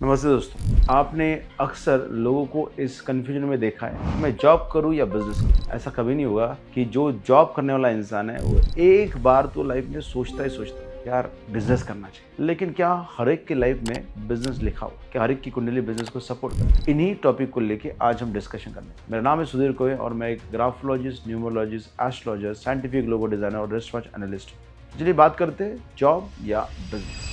नमस्ते दोस्तों, आपने अक्सर लोगों को इस कन्फ्यूजन में देखा है, मैं जॉब करूं या बिजनेस करूं। ऐसा कभी नहीं होगा कि जो जॉब करने वाला इंसान है वो एक बार तो लाइफ में सोचता है यार बिजनेस करना चाहिए। लेकिन क्या हर एक की लाइफ में बिजनेस लिखा हुआ? क्या हर एक की कुंडली बिजनेस को सपोर्ट करती है? इन्हीं टॉपिक को लेके आज हम डिस्कशन करने। मेरा नाम है सुधीर कोहे और मैं एक ग्राफोलॉजिस्ट, न्यूमरोलॉजिस्ट, एस्ट्रोलॉजर, साइंटिफिक लोगो डिजाइनर और रिसर्च एनालिस्ट हूँ। चलिए बात करते हैं जॉब या बिजनेस।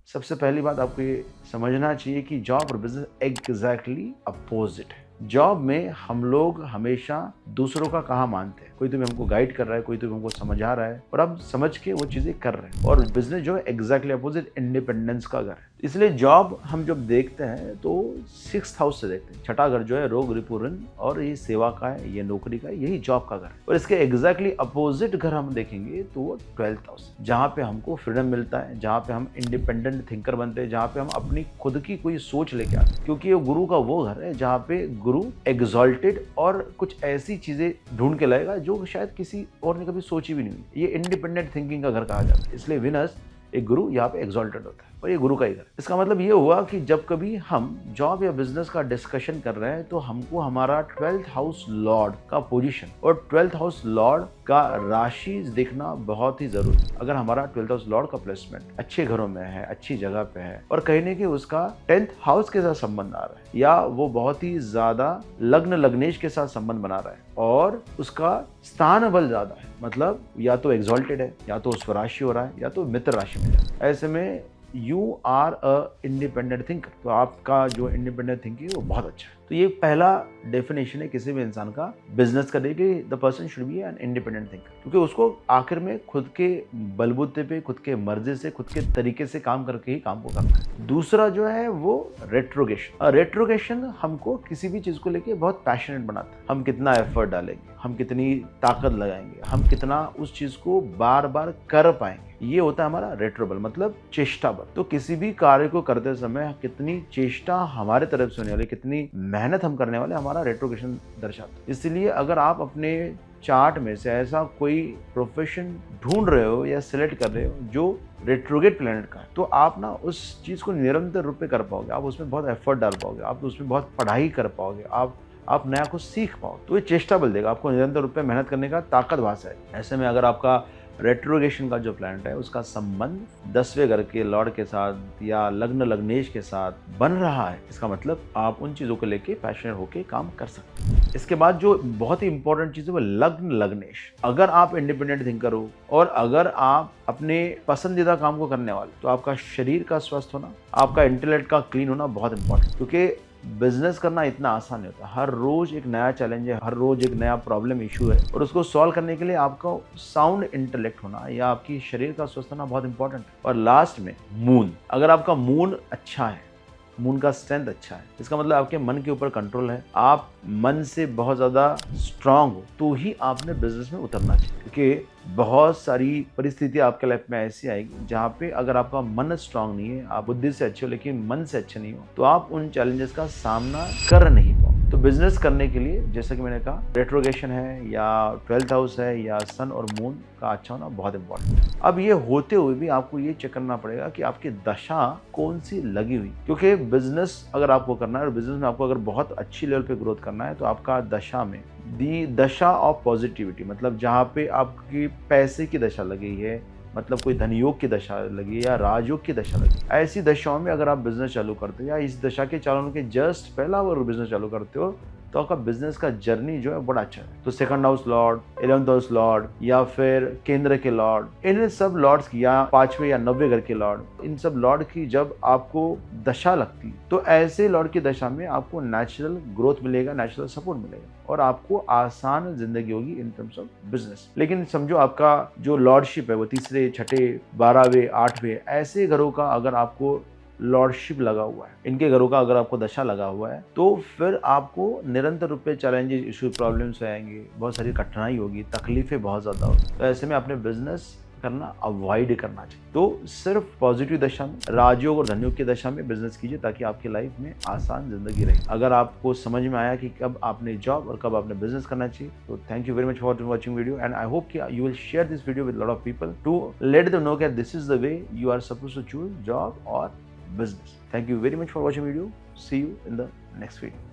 सबसे पहली बात आपको ये समझना चाहिए कि जॉब और बिजनेस एग्जैक्टली अपोजिट है। जॉब में हम लोग हमेशा दूसरों का कहा मानते हैं। कोई तो हमको गाइड कर रहा है, कोई तो हमको समझा रहा है और हम समझ के वो चीजें कर रहे हैं। और बिजनेस जो है एग्जैक्टली अपोजिट, इंडिपेंडेंस का घर है। इसलिए जॉब हम जब देखते हैं तो 6th हाउस से देखते हैं। छठा घर जो है रोग रिपु ऋण और ये सेवा का है, ये नौकरी का है, यही जॉब का घर है। और इसके एग्जैक्टली अपोजिट घर हम देखेंगे तो वो 12th हाउस, जहाँ पे हमको फ्रीडम मिलता है, जहाँ पे हम इंडिपेंडेंट थिंकर बनते हैं, जहाँ पे हम अपनी खुद की कोई सोच लेके आते हैं। क्योंकि ये गुरु का वो घर है जहाँ पे गुरु एग्जॉल्टेड और कुछ ऐसी चीजें ढूंढ के लाएगा जो शायद किसी और ने कभी सोची भी नहीं हुई। ये इंडिपेंडेंट थिंकिंग का घर कहा जाता है। इसलिए विनर्स एक गुरु यहाँ पे एग्जॉल्टेड होता है और ये गुरु का ही घर। इसका मतलब ये हुआ कि जब कभी हम जॉब या बिजनेस का डिस्कशन कर रहे हैं तो हमको हमारा 12th हाउस लॉर्ड का पोजीशन और 12th हाउस लॉर्ड का राशि देखना बहुत ही जरूरी है। अगर हमारा 12th हाउस लॉर्ड का प्लेसमेंट अच्छे घरों में है, अच्छी जगह पे है और कहीं ना कहीं उसका 10th हाउस के साथ संबंध आ रहा है या वो बहुत ही ज्यादा लग्नेश के साथ संबंध बना रहा है और उसका स्थान बल ज्यादा है, मतलब या तो एग्जॉल्टेड है या तो स्वराशि हो रहा है या तो मित्र राशि में है। ऐसे में you are a independent thinker. तो आपका जो इंडिपेंडेंट थिंकिंग है वो बहुत अच्छा है। तो ये पहला डेफिनेशन है किसी भी इंसान का बिजनेस करने के, the person should be an independent thinker. क्योंकि उसको आखिर में खुद के बलबूते पे, खुद के मर्जी से, खुद के तरीके से काम करके ही काम को करना है। दूसरा जो है वो रेट्रोगेशन। रेट्रोगेशन हमको किसी भी चीज को लेके बहुत पैशनेट बनाता है। हम कितना एफर्ट डालेंगे, हम कितनी ताकत लगाएंगे, हम कितना उस चीज को बार बार कर पाएंगे, ये होता है हमारा रेट्रोबल, मतलब चेष्टा बल। तो किसी भी कार्य को करते समय कितनी चेष्टा हमारे तरफ से होने वाली, कितनी मेहनत हम करने वाले, हमारा रेट्रोगेशन दर्शाता है। इसलिए अगर आप अपने चार्ट में से ऐसा कोई प्रोफेशन ढूंढ रहे हो या सिलेक्ट कर रहे हो जो रेट्रोगेट प्लैनेट का है, तो आप ना उस चीज को निरंतर रूप में कर पाओगे। आप उसमें बहुत एफर्ट डाल पाओगे, आप उसमें बहुत पढ़ाई कर पाओगे, आप नया कुछ सीख पाओगे। तो ये चेष्टा बल देगा आपको, निरंतर रूप में मेहनत करने का ताकत भाषा है। ऐसे में अगर आपका रेट्रोगेशन का जो प्लैनेट है उसका संबंध 10वें घर के लॉर्ड के साथ या लग्नेश के साथ बन रहा है, इसका मतलब आप उन चीजों को लेके पैशनेट होके काम कर सकते हैं। इसके बाद जो बहुत ही इंपॉर्टेंट चीज है वो लग्नेश। अगर आप इंडिपेंडेंट थिंकर हो और अगर आप अपने पसंदीदा काम को करने वाले, तो आपका शरीर का स्वस्थ होना, आपका इंटेलेक्ट का क्लीन होना बहुत इंपॉर्टेंट। क्योंकि बिजनेस करना इतना आसान नहीं होता। हर रोज एक नया चैलेंज है, हर रोज एक नया प्रॉब्लम इशू है और उसको सॉल्व करने के लिए आपका साउंड इंटेलेक्ट होना या आपकी शरीर का स्वस्थ होना बहुत इंपॉर्टेंट है। और लास्ट में मून, अगर आपका मून अच्छा है, मून का स्ट्रेंथ अच्छा है, इसका मतलब आपके मन के ऊपर कंट्रोल है, आप मन से बहुत ज्यादा स्ट्रांग हो, तो ही आपने बिजनेस में उतरना चाहिए। क्योंकि बहुत सारी परिस्थितियां आपके लाइफ में ऐसी आएगी जहाँ पे अगर आपका मन स्ट्रांग नहीं है, आप बुद्धि से अच्छे हो लेकिन मन से अच्छे नहीं हो, तो आप उन चैलेंजेस का सामना कर नहीं पाओ। तो बिजनेस करने के लिए जैसा कि मैंने कहा, रेट्रोगेशन है या 12th हाउस है या सन और मून का अच्छा होना बहुत इंपॉर्टेंट है। अब ये होते हुए भी आपको ये चेक करना पड़ेगा कि आपकी दशा कौन सी लगी हुई। क्योंकि बिजनेस अगर आपको करना है और बिजनेस में आपको अगर बहुत अच्छी लेवल पे ग्रोथ करना है, तो आपका दशा में दी दशा ऑफ पॉजिटिविटी, मतलब जहाँ पे आपकी पैसे की दशा लगी है, मतलब कोई धनयोग की दशा लगी या राजयोग की दशा लगी, ऐसी दशाओं में अगर आप बिजनेस चालू करते हो या इस दशा के चालू होने के जस्ट पहला वो बिजनेस चालू करते हो, तो आपका बिजनेस का जर्नी जो है बड़ा अच्छा है। तो 2nd house Lord, 11th house Lord या फिर केंद्र के लॉर्ड, इन सब लॉर्ड्स की या 5वें या 90वें घर के लॉर्ड, इन सब लॉर्ड की जब आपको दशा लगती है तो ऐसे लॉर्ड की दशा में आपको नेचुरल ग्रोथ मिलेगा, नेचुरल सपोर्ट मिलेगा और आपको आसान जिंदगी होगी इन टर्म्स ऑफ बिजनेस। लेकिन समझो आपका जो लॉर्डशिप है वो 3रे, 6ठे, 12वें, 8वें ऐसे घरों का अगर आपको लॉर्डशिप लगा हुआ है, इनके घरों का अगर आपको दशा लगा हुआ है, तो फिर आपको निरंतर रूप में चैलेंजेस, इशू, प्रॉब्लम्स आएंगे, बहुत सारी कठिनाई होगी, तकलीफें बहुत ज्यादा होगी। तो ऐसे में अपने बिजनेस करना अवॉइड करना चाहिए। तो सिर्फ पॉजिटिव दशा में, राजयोग और धनयोग की दशा में बिजनेस कीजिए ताकि आपकी लाइफ में आसान जिंदगी रहे। अगर आपको समझ में आया कि कब आपने जॉब और कब आपने बिजनेस करना चाहिए, तो thank you very much for watching video and I hope कि you will share this video with lot of people to let them know that this is the way you are supposed to choose job और business. Thank you very much for watching video. See you in the next video.